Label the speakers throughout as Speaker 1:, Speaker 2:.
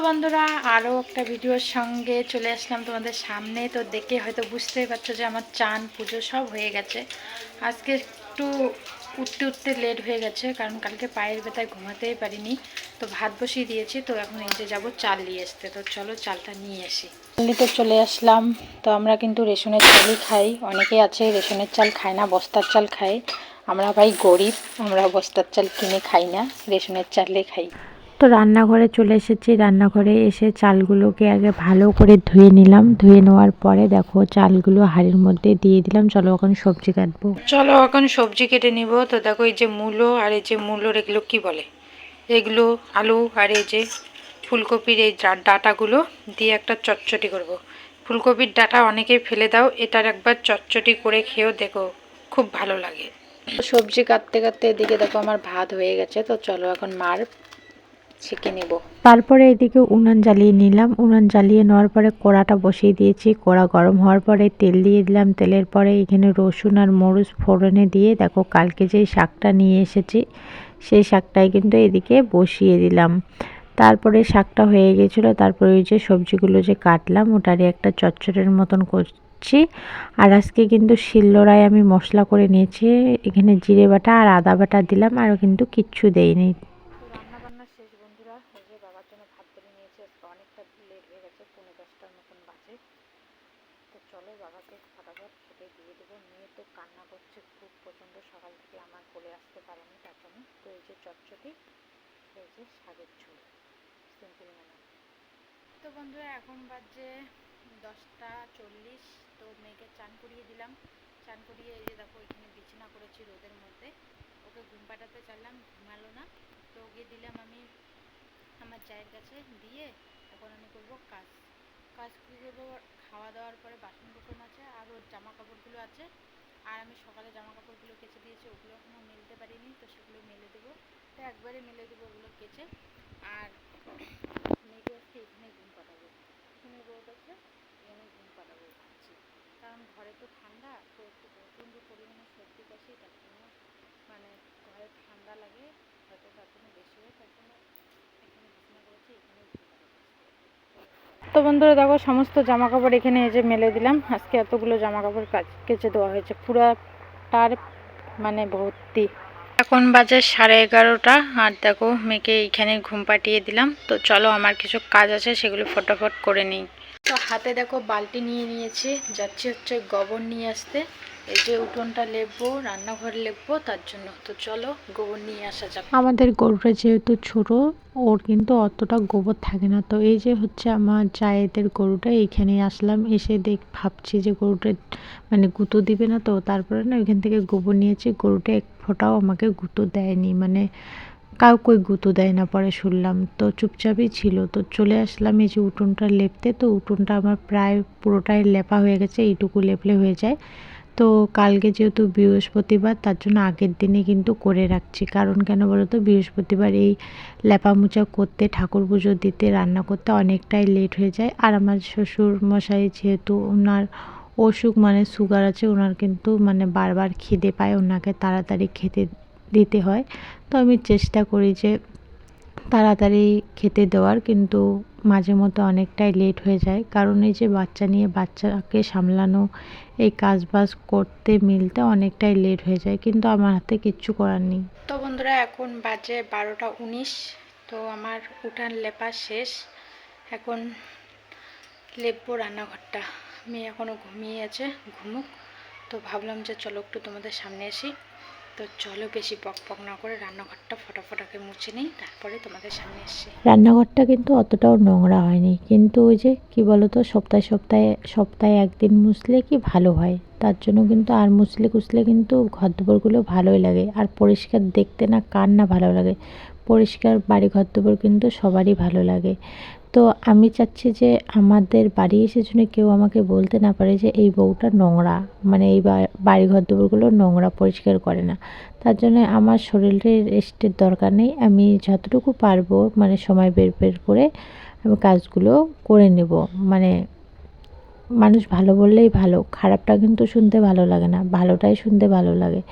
Speaker 1: বন্ধুরা আরও একটা ভিডিওর সঙ্গে চলে আসলাম তোমাদের সামনে। তো দেখে হয়তো বুঝতেই পারছো যে আমার চান পুজো সব হয়ে গেছে। আজকে একটু উঠতে লেট হয়ে গেছে, কারণ কালকে পায়ের ব্যথায় ঘুমাতেই পারিনি। তো ভাত বসিয়ে দিয়েছি, তো এখন নিচে যাব চাল নিয়ে আসতে। তো চলো চালটা নিয়ে আসি। তো চলে আসলাম। তো আমরা কিন্তু রেশনের চালই খাই, অনেকেই আছে রেশনের চাল খায় না, বস্তার চাল খায়। আমরা ভাই গরিব, আমরা বস্তার চাল কিনে খাই না, রেশনের চালে খাই।
Speaker 2: তো রান্নাঘরে চলে এসেছি। রান্নাঘরে এসে চালগুলোকে আগে ভালো করে ধুয়ে নিলাম। ধুয়ে নেওয়ার পরে দেখো চালগুলো হাঁড়ির মধ্যে দিয়ে দিলাম। চলো এখন সবজি কাটবো।
Speaker 1: চলো এখন সবজি কেটে নিব। তো দেখো এই যে মূলো, আর এই যে মূলোর এগুলো কি বলে, এগুলো আলু, আর এই যে ফুলকপির এই ডাঁটাগুলো দিয়ে একটা চটচটি করব। ফুলকপির ডাঁটা অনেকেই ফেলে দাও, এটার একবার চটচটি করে খেয়েও দেখো, খুব ভালো লাগে। সবজি কাটতে কাটতে এদিকে দেখো আমার ভাত হয়ে গেছে। তো চলো এখন মার ছেঁকে নেব।
Speaker 2: তারপরে এদিকে উনান জ্বালিয়ে নিলাম। উনান জ্বালিয়ে নেওয়ার পরে কড়াটা বসিয়ে দিয়েছি। কড়া গরম হওয়ার পরে তেল দিয়ে দিলাম। তেলের পরে এখানে রসুন আর মরিচ ফোড়নে দিয়ে দেখো কালকে যেই শাকটা নিয়ে এসেছি সেই শাকটাই কিন্তু এদিকে বসিয়ে দিলাম। তারপরে শাকটা হয়ে গেছিলো। তারপরে ওই যে সবজিগুলো যে কাটলাম ওটারই একটা চচ্চড়ের মতন করছি। আর আজকে কিন্তু শিলনোড়ায় আমি মশলা করে নিয়েছি। এখানে জিরে বাটা আর আদা বাটা দিলাম, আর কিন্তু কিচ্ছু দেইনি।
Speaker 1: রান্না বান্না শেষ বন্ধুরা। এই যে বাবার জন্য ভাত বেড়ে নিয়েছি, আজকে অনেকটা লেট হয়ে গেছে, 9:45টার মতন বাজে। তো চলো বাবাকে ফটাফট খেতে দিয়ে দেবো। মেয়ে তো কান্না করছে খুব প্রচণ্ড, সকাল থেকে আমার কোলে আসতে পারেনি তার জন্য। তো এই যে চটচটি, এই যে শাকের ঝোল, সিম্পল মেনু। তো বন্ধুরা এখন বাজে 10টা 40। তো মেয়েকে চান করিয়ে দিলাম। চান করিয়ে এই যে দেখো এখানে বিছানা করেছি রোদের মধ্যে। ওকে ঘুম পাড়াতে চাইলাম, ঘুমালো না। তো ওকে দিলাম আমি আমার চায়ের কাছে দিয়ে। এখন আমি করবো কাজ কী করবো, খাওয়া দাওয়ার পরে বাসন কোসন আছে, আর ওর জামা কাপড়গুলো আছে। আর আমি সকালে জামা কাপড়গুলো কেচে দিয়েছি, ওগুলো এখনও মেলতে পারিনি, তো সেগুলো মেলে দেবো। তো একবারে মেলে দেবো ওগুলো কেচে। আর মেয়েকে আজকে এখানে ঘুম পাঠাবো, এখানে রোদ আছে, এখানে ঘুম পাঠাবো ভাবছি। কারণ ঘরে তো ঠান্ডা, তো একটু প্রচণ্ড পরিমাণে সর্দি কাশি, তার জন্য মানে ঘরে ঠান্ডা লাগে হয়তো, তার জন্য বেশি হয়, তার জন্য এখানে বিছানা করেছি, এখানে ঘুম পাঠাবো। তো বন্ধুরা দেখো সমস্ত জামা কাপড় এখানে এই যে মেলে দিলাম। আজকে এতগুলো জামা কাপড় কেচে দেওয়া হয়েছে, পুরাটার মানে ভর্তি। এখন বাজে 11:30, আর দেখো মেয়েকে এইখানে ঘুম পাঠিয়ে দিলাম। তো চলো আমার কিছু কাজ আছে, সেগুলো ফটাফট করে নিই। তো হাতে দেখো বালতি নিয়ে নিয়েছি, যাচ্ছি হচ্ছে গোবর নিয়ে আসতে। এই যে উঠোনটা লেপবো, রান্নাঘর লেপবো, তার জন্য। তো চলো গোবর নিয়ে আসা যাক।
Speaker 2: আমাদের গরুটা যেহেতু ছোট, ওর কিন্তু অতটা গোবর থাকে না। তো এই যে হচ্ছে আমার জায়েদের গরুটা, এইখানে আসলাম, এসে ভাবছি যে গরুটা মানে গুঁতো দিবে না। তো তারপরে না ওইখান থেকে গোবর নিয়েছি। গরুটা এক ফোঁটাও আমাকে গুঁতো দেয়নি, মানে কাউকে গুঁতো দেয় না পরে শুনলাম। তো চুপচাপই ছিল। তো চলে আসলাম এই যে উঠোনটা লেপতে। তো উঠোনটা আমার প্রায় পুরোটাই লেপা হয়ে গেছে, এইটুকু লেপলে হয়ে যায়। তো কালকে যেহেতু বৃহস্পতিবার, তার জন্য আগের দিনে কিন্তু করে রাখছি। কারণ কেন বলো তো, বৃহস্পতিবার এই লেপা মোছা করতে, ঠাকুর পুজো দিতে, রান্না করতে অনেকটাই লেট হয়ে যায়। আর আমার শ্বশুর মশাই যেহেতু ওনার অসুখ মানে সুগার আছে, ওনার কিন্তু মানে বারবার খিদে পায়, ওনাকে তাড়াতাড়ি খেতে দিতে হয়। তো আমি চেষ্টা করি যে তাড়াতাড়ি খেতে দেওয়ার, কিন্তু মাঝে মধ্যে অনেকটাই লেট হয়ে যায়। কারণ এই যে বাচ্চা নিয়ে বাচ্চাকে সামলানো, এই কাজবাজ করতে মিলতে অনেকটাই লেট হয়ে যায়, কিন্তু আমার হাতে কিচ্ছু করার নেই।
Speaker 1: তো বন্ধুরা এখন বাজে 12টা 19। তো আমার উঠান লেপা শেষ, এখন লেপবো রান্নাঘরটা। মেয়ে এখনও ঘুমিয়ে আছে, ঘুমুক। তো ভাবলাম যে চলো একটু তোমাদের সামনে আসি। তো চলো বেশি বক বক না করে রান্নাঘরটা ফটাফটাকে মুছে নিই, তারপরে তোমাদের সামনে আসি।
Speaker 2: রান্নাঘরটা কিন্তু অতটাও নোংরা হয়নি, কিন্তু ওই যে কি বলতো, সপ্তাহে একদিন মুছলে কি ভালো হয়। তার জন্য কিন্তু আর মুছলে কুছলে কিন্তু ঘরদোরগুলো ভালোই লাগে। আর পরিষ্কার দেখতে না কার না ভালো লাগে, পরিষ্কার বাড়ি ঘরদোর কিন্তু সবারই ভালো লাগে। তো আমি চাচ্ছি যে আমাদের বাড়ি এসে যেন কেউ আমাকে বলতে না পারে যে এই বউটা নোংরা, মানে এই বাড়ি ঘরদোরগুলো নোংরা, পরিষ্কার করে না। তার জন্য আমার শরীরের রেস্টের দরকার নেই। আমি যতটুকু পারবো মানে সময় বের করে আমি কাজগুলো করে নেব। মানে মানুষ ভালো বললেই ভালো, খারাপটা কিন্তু শুনতে ভালো লাগে না, ভালোটাই শুনতে ভালো লাগে।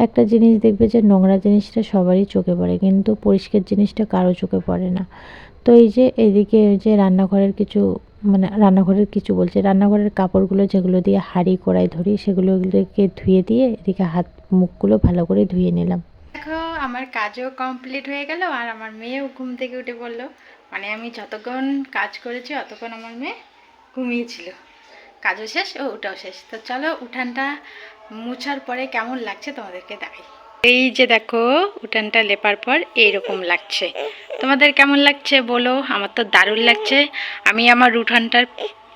Speaker 2: একটা জিনিস দেখবে যে নোংরা জিনিসটা সবারই চোখে পড়ে, কিন্তু পরিষ্কার জিনিসটা কারো চোখে পড়ে না। তো এই যে এদিকে ওই যে রান্নাঘরের কিছু বলছে, রান্নাঘরের কাপড়গুলো যেগুলো দিয়ে হাঁড়ি কড়াই ধরি সেগুলোকে ধুয়ে দিয়ে এদিকে হাত মুখগুলো ভালো করে ধুয়ে নিলাম।
Speaker 1: দেখো আমার কাজও কমপ্লিট হয়ে গেল আর আমার মেয়েও ঘুম থেকে উঠে পড়লো। মানে আমি যতক্ষণ কাজ করেছি অতক্ষণ আমার মেয়ে ঘুমিয়েছিল। কাজও শেষ ও ওটাও শেষ। তো চলো উঠানটা মুছার পরে কেমন লাগছে তোমাদেরকে দেখাই। এই যে দেখো উঠানটা লেপার পর এইরকম লাগছে। তোমাদের কেমন লাগছে বলো? আমার তো দারুণ লাগছে। আমি আমার উঠানটার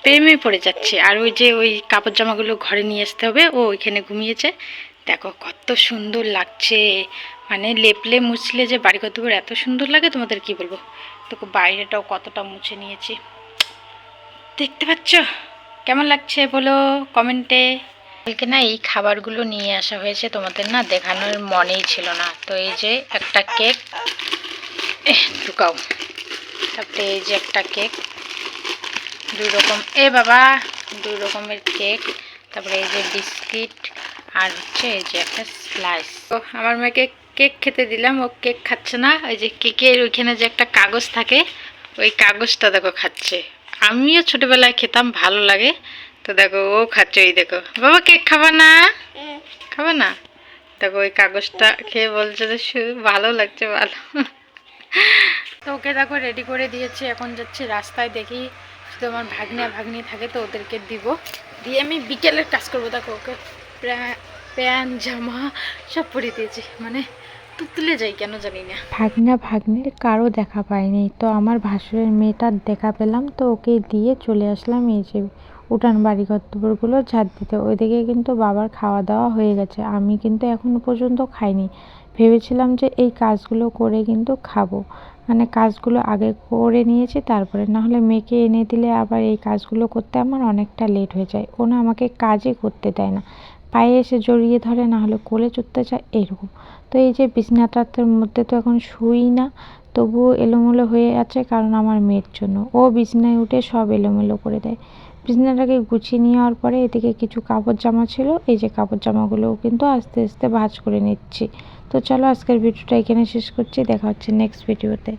Speaker 1: প্রেমে পড়ে যাচ্ছি। আর ওই যে ওই কাপড় জামাগুলো ঘরে নিয়ে আসতে হবে, ও ওইখানে ঘুমিয়েছে। দেখো কত সুন্দর লাগছে। মানে লেপলে মুছলে যে বাড়ি ঘর দুয়ার এত সুন্দর লাগে তোমাদের কি বলবো। দেখো বাইরেটাও কতটা মুছে নিয়েছি, দেখতে পাচ্ছ? কেমন লাগছে বলো কমেন্টে। কালকে না এই খাবারগুলো নিয়ে আসা হয়েছে, তোমাদের না দেখানোর মনেই ছিল না। তো এই যে একটা কেক ঢুকাও, তারপরে এই যে একটা কেক, দুই রকম বাবা 2 রকমের কেক, তারপরে এই যে বিস্কিট, আর হচ্ছে এই যে একটা স্লাইস। তো আমার মেয়েকে কেক খেতে দিলাম, ও কেক খাচ্ছে না। ওই যে কেকের ওইখানে যে একটা কাগজ থাকে ওই কাগজটা দেখো খাচ্ছে। আমিও ছোটবেলায় খেতাম, ভালো লাগে। তো দেখো ও খাচ্ছে, ওই দেখো। বাবা কেক খাবা না? খাবা না? দেখো ওই কাগজটা খেয়ে বলছে যে ভালো লাগছে, ভালো। তো ওকে দেখো রেডি করে দিয়েছি, এখন যাচ্ছি রাস্তায়। দেখি শুধু আমার ভাগ্নি থাকে তো ওদেরকে দিব, দিয়ে আমি বিকেলের কাজ করবো। দেখো ওকে প্যান্ট জামা সব পরিয়ে দিয়েছি, মানে তুলে যাই কেন জানি না।
Speaker 2: ভাগ্নির কারো দেখা পাইনি, তো আমার ভাসুরের মেয়েটার দেখা পেলাম, তো ওকে দিয়ে চলে আসলাম এই যে উঠান বাড়িঘর দুপুরগুলো ঝাড় দিতে। ওইদিকে কিন্তু বাবার খাওয়া দাওয়া হয়ে গেছে, আমি কিন্তু এখনো পর্যন্ত খাইনি। ভেবেছিলাম যে এই কাজগুলো করে কিন্তু খাবো, মানে কাজগুলো আগে করে নিয়েছি তারপরে, নাহলে মেয়েকে এনে দিলে আবার এই কাজগুলো করতে আমার অনেকটা লেট হয়ে যায়। ও না আমাকে কাজই করতে দেয় না, পায়ে এসে জড়িয়ে ধরে, না হলে কোলে চড়তে চায় এরকম। তো এই যে বিছানাটার মধ্যে তো এখন শুই না, তবুও এলোমেলো হয়ে আছে, কারণ আমার মেয়ের জন্য। ও বিছানায় উঠে সব এলোমেলো করে দেয়। বিছানাটাকে গুছিয়ে নেওয়ার পরে এদিকে কিছু কাপড় জামা ছিল, এই যে কাপড় জামাগুলোও কিন্তু আস্তে আস্তে ভাঁজ করে নিচ্ছি। তো চলো আজকের ভিডিওটা এখানে শেষ করছি, দেখা হচ্ছে নেক্সট ভিডিওতে।